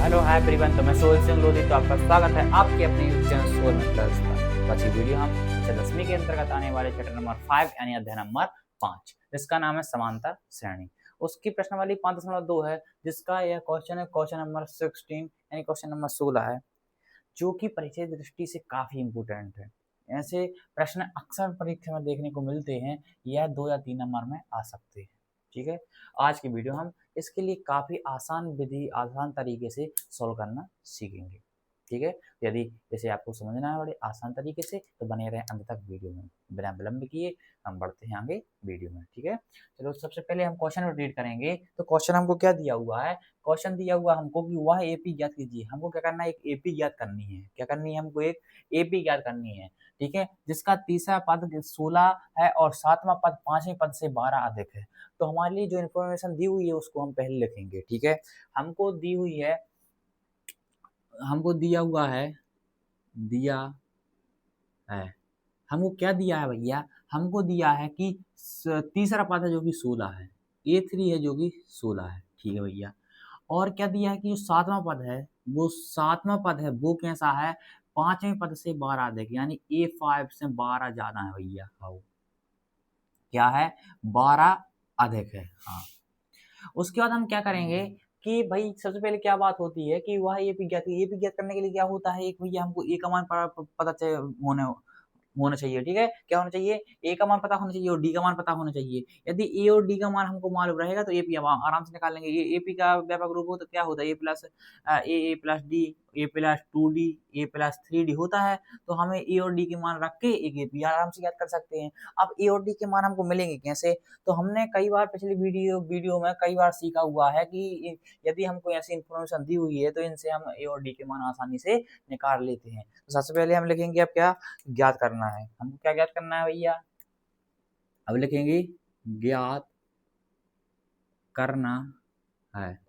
Hello hi everyone, तो मैं soul Singh Lodhi. तो आपका स्वागत है आपके अपने यूट्यूब चैनल सोल में प्लस पर। आज की वीडियो हम 10वीं के अंतर्गत आने वाले चैप्टर नंबर 5 यानी अध्याय नंबर 5 जिसका नाम है समांतर श्रेणी। उसकी प्रश्नावली 5.2 है, जिसका यह क्वेश्चन है क्वेश्चन नंबर 16 यानी क्वेश्चन नंबर 16 है, जो कि परीक्षा की दृष्टि से काफी इंपोर्टेंट है। ऐसे प्रश्न अक्सर परीक्षा में देखने को मिलते हैं, यह 2 या 3 नंबर में आ सकते हैं। ठीक है, आज की वीडियो हम इसके लिए काफी आसान विधि, आसान तरीके से सॉल्व करना सीखेंगे। ठीक है, यदि जैसे आपको समझना है बड़े आसान तरीके से, तो बने रहे अंत तक वीडियो में। बिना विलंब किए हम बढ़ते हैं आगे वीडियो में। ठीक है, चलो सबसे पहले हम क्वेश्चन रीड करेंगे। तो क्वेश्चन हमको क्या दिया हुआ है? क्वेश्चन दिया हुआ हमको कि वह एपी ज्ञात कीजिए। हमको क्या करना है? एक एपी ज्ञात करनी है। क्या करनी है? हमको एक एपी ज्ञात करनी है। ठीक है, जिसका तीसरा पद 16 है और सातवां पद 5वें पद से 12 अधिक है। तो हमारे लिए जो इन्फॉर्मेशन दी हुई है उसको हम पहले लिखेंगे। ठीक है, हमको दी हुई है, हमको दिया हुआ है, दिया है, हमको क्या दिया है भैया? हमको दिया है कि तीसरा पद है जो कि 16 है, A3 है जो कि 16 है। ठीक है भैया, और क्या दिया है कि जो सातवां पद है, वो सातवां पद है वो कैसा है? 5वें पद से 12 अधिक, यानी A5 से 12 ज्यादा है भैया। हाँ, क्या है? 12 अधिक है। हाँ, उसके बाद हम क्या करेंगे कि भाई सबसे पहले क्या बात होती है कि वह ये ज्ञात करने के लिए क्या होता है? एक भैया हमको ए का मान पता होने होना चाहिए। ठीक है, क्या होना चाहिए? ए का मान पता होना चाहिए और डी का मान पता होना चाहिए। यदि ए और डी का मान हमको मालूम रहेगा तो एपी हम आराम से निकाल लेंगे। ये एपी का व्यापक रूप हो तो क्या होता है? ए प्लस डी, ए प्लस 2D, ए प्लस 3D होता है। तो हमें ए और डी के मान रख के एक एपी आराम से ज्ञात कर सकते हैं। अब ए और डी के मान हमको मिलेंगे कैसे? तो हमने कई बार पिछली वीडियो में कई बार सीखा हुआ है कि यदि हमको ऐसी इन्फॉर्मेशन दी हुई है तो इनसे हम ए और डी के मान आसानी से निकाल लेते हैं। तो सबसे पहले हम लिखेंगे अब क्या ज्ञात करना है। हमको क्या ज्ञात करना है भैया? अब लिखेंगे ज्ञात करना है।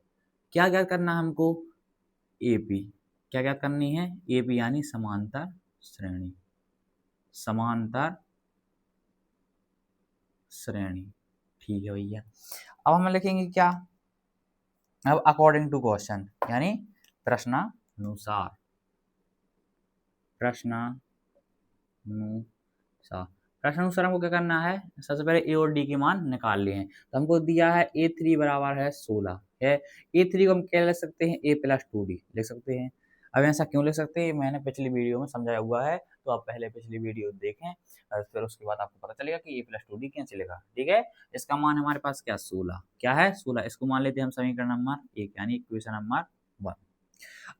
क्या ज्ञात करना है हमको? एपी। क्या ज्ञात करनी है? एपी यानी समांतर श्रेणी। समांतर श्रेणी। ठीक है भैया, अब हम लिखेंगे क्या? अब अकॉर्डिंग टू क्वेश्चन यानी प्रश्नानुसार। प्रश्नानुसार हमको क्या करना है? सबसे पहले ए और डी के मान निकाल लिए हैं। तो हमको दिया है A3 बराबर है 16 है। A3 को हम क्या लिख सकते हैं? A प्लस 2D लिख सकते हैं। अब ऐसा क्यों लिख सकते हैं? मैंने पिछली वीडियो में समझाया हुआ है, तो आप पहले पिछली वीडियो देखें और फिर उसके बाद आपको पता चलेगा कि A प्लस 2D कैसे लिखा। ठीक है, इसका मान हमारे पास क्या? 16। क्या है? 16। इसको मान लेते हैं हम समीकरण नंबर 1 यानी इक्वेशन नंबर 1।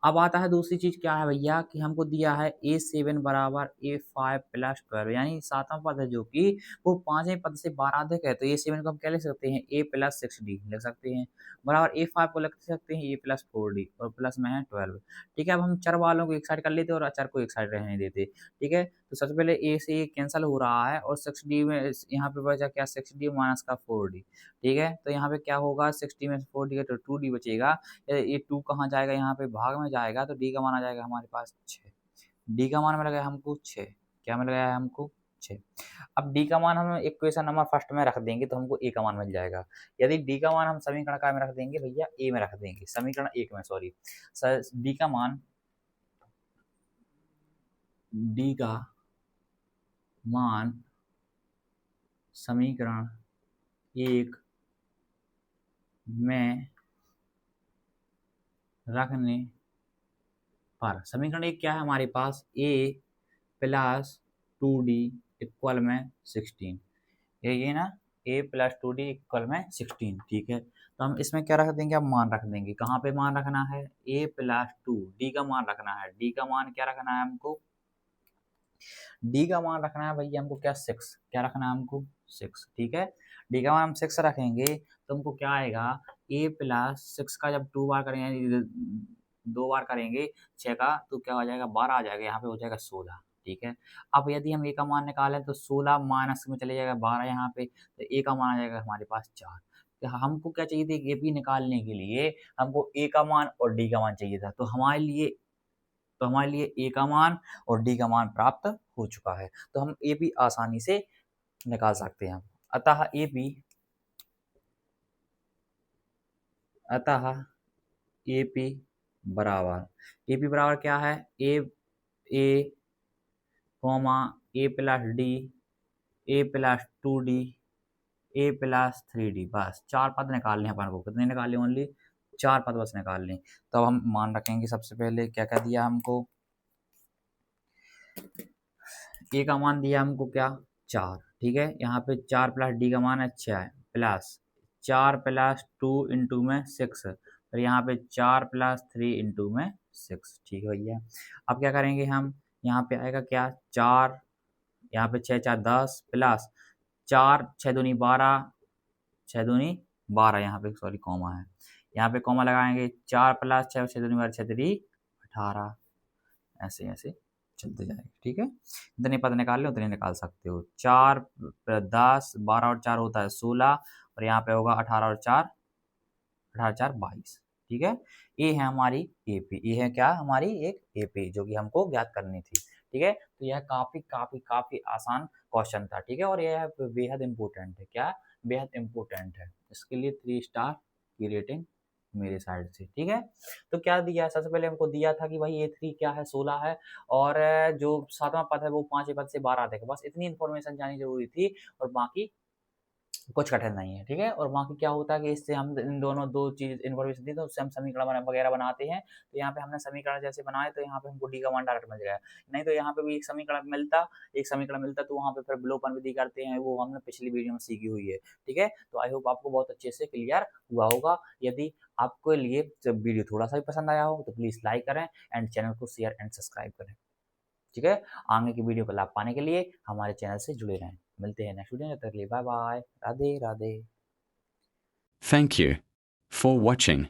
अब आता है दूसरी चीज, क्या है भैया? कि हमको दिया है A7 बराबर A5 प्लस 12, यानी सातवां पद है जो कि वो 5वें पद से 12 अधिक है। तो A7 को हम क्या लिख सकते हैं? A प्लस 6D लिख सकते हैं, बराबर A5 को लिख सकते हैं A प्लस 4D और प्लस में है 12। ठीक है, अब हम चर वालों को एक साइड कर लेते और अचर को एक साइड रहने देते। ठीक है, तो सबसे पहले A से A कैंसिल हो रहा है और 6D में यहाँ पे बचा क्या? 6D माइनस का 4D। ठीक है, तो यहाँ पे क्या होगा? 6D में 4D है तो 2D बचेगा। ये 2 कहाँ जाएगा? यहाँ पे भाग में जाएगा, तो डी का मान आ जाएगा हमारे पास 6। डी का मान मिल गया हमको 6। क्या मिल गया है हमको? 6। अब डी का मान हम इक्वेशन नंबर फर्स्ट में रख देंगे तो हमको ए का मान मिल जाएगा। यदि डी का मान हम समीकरण का में रख देंगे भैया, ए में रख देंगे, समीकरण 1 में, सॉरी, डी का मान, डी का मान समीकरण 1 में रखने पर, समीकरण 1 क्या है हमारे पास? ए प्लस 2D इक्वल में 16। ये ना, A प्लस 2D इक्वल में 16। ठीक है, तो हम इसमें क्या रख देंगे? अब मान रख देंगे। कहाँ पे मान रखना है? A प्लस 2D का मान रखना है। D का मान क्या रखना है हमको? D का मान रखना है भैया हमको क्या? 6। क्या रखना है हमको? 6। ठीक है, D का मान हम 6 रखेंगे तो हमको क्या आएगा? A प्लस 6 का जब 2 बार करेंगे, 2 बार करेंगे 6 का, तो क्या हो जाएगा? 12 आ जाएगा, यहाँ पे हो जाएगा 16। ठीक है, अब यदि हम ए का मान निकालें तो 16 माइनस में चले जाएगा 12 यहाँ पे, तो ए का मान आ जाएगा हमारे पास 4। तो हमको क्या चाहिए थी? एपी निकालने के लिए हमको ए का मान और डी का मान चाहिए था। तो हमारे लिए ए का मान और डी का मान प्राप्त हो चुका है, तो हम एपी आसानी से निकाल सकते हैं। अतः एपी बराबर ए पी बराबर क्या है, ए कॉमा ए प्लस डी, ए प्लस 2d, ए प्लस 3d, बस 4 पद निकालने अपन को। कितने निकालने, ओनली 4 पद बस निकालने। तो अब हम मान रखेंगे सबसे पहले क्या क्या दिया हमको, ए का मान दिया हमको क्या 4, ठीक है। यहाँ पे 4 प्लस डी का मान है 6 प्लस 4 प्लस 2 इंटू में 6, और यहाँ पे 4 प्लस 3 इंटू में 6, ठीक है भैया। अब क्या करेंगे हम, यहाँ पे आएगा क्या 4, यहाँ पे 6 4 10 प्लस 4 6 दूनी 12, 6 दूनी 12, यहाँ पे सॉरी कॉमा है, यहाँ पे कॉमा लगाएंगे 4 प्लस 6 6 दूनी 12 6 3 18, ऐसे ऐसे चलते जाएंगे, ठीक है। जितने पद निकाल ले उतने निकाल सकते हो। 4 10 12 और 4 होता है 16, और यहाँ पे होगा 18 और 4 22, ठीक है। ये है हमारी एपी, ये है क्या हमारी एक एपी जो कि हमको ज्ञात करनी थी, ठीक है। तो यह काफी काफी काफी आसान क्वेश्चन था, ठीक है, और यह बेहद इंपॉर्टेंट है, क्या बेहद इंपॉर्टेंट है। इसके लिए 3 स्टार की रेटिंग मेरे साइड से, ठीक है। तो क्या दिया, सबसे पहले हमको दिया था कि भाई A3 क्या है 16 है, और जो 7वां पद है वो 5वें पद से 12 तक है, बस इतनी इन्फॉर्मेशन जानी जरूरी थी, और बाकी कुछ कठिन नहीं है, ठीक है। और बाकी क्या होता है कि इससे हम इन दोनों दो चीज इन्फॉर्मेशन दी तो उससे हम समीकरण वगैरह बनाते हैं। तो यहाँ पे हमने समीकरण जैसे बनाए तो यहाँ पे हमको डी का मान डायरेक्ट मिल गया, नहीं तो यहाँ पे भी एक समीकरण मिलता तो वहाँ पे फिर विलोपन विधि करते हैं, वो हमने पिछली वीडियो में सीखी हुई है, ठीक है। तो आई होप आपको बहुत अच्छे से क्लियर हुआ होगा। यदि आपको लिए जब वीडियो थोड़ा सा भी पसंद आया हो तो प्लीज लाइक करें एंड चैनल को शेयर एंड सब्सक्राइब करें, ठीक है। आगे की वीडियो का लाभ पाने के लिए हमारे चैनल से जुड़े रहें। मिलते हैं नेक्स्ट वीडियो में, तब तक के लिए bye bye, Radhe Radhe. Thank you for watching.